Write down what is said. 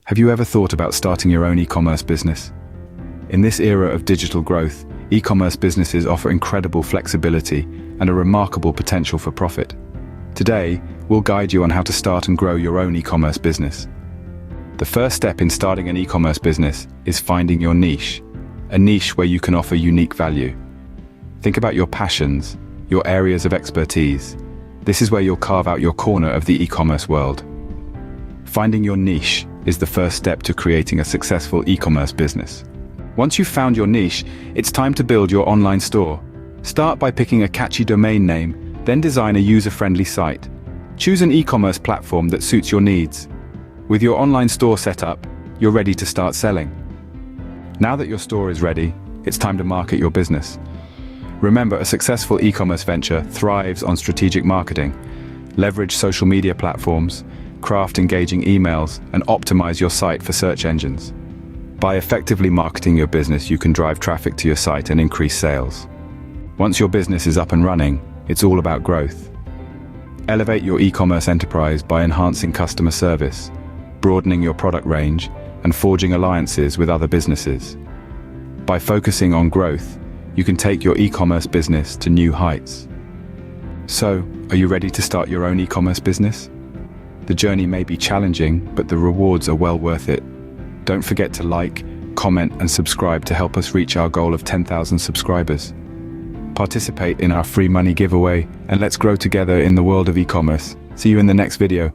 Have you ever thought about starting your own e-commerce business? In this era of digital growth, e-commerce businesses offer incredible flexibility and a remarkable potential for profit. Today, we'll guide you on how to start and grow your own e-commerce business. The first step in starting an e-commerce business is finding your niche, a niche where you can offer unique value. Think about your passions, your areas of expertise. This is where you'll carve out your corner of the e-commerce world. Finding your niche is the first step to creating a successful e-commerce business. Once you've found your niche, it's time to build your online store. Start by picking a catchy domain name, then design a user-friendly site. Choose an e-commerce platform that suits your needs. With your online store set up, you're ready to start selling. Now that your store is ready, it's time to market your business. Remember, a successful e-commerce venture thrives on strategic marketing. Leverage social media platforms, craft engaging emails, and optimize your site for search engines. By effectively marketing your business, you can drive traffic to your site and increase sales. Once your business is up and running, it's all about growth. Elevate your e-commerce enterprise by enhancing customer service, broadening your product range, and forging alliances with other businesses. By focusing on growth, you can take your e-commerce business to new heights. So, are you ready to start your own e-commerce business? The journey may be challenging, but the rewards are well worth it. Don't forget to like, comment, and subscribe to help us reach our goal of 10,000 subscribers. Participate in our free money giveaway, and let's grow together in the world of e-commerce. See you in the next video.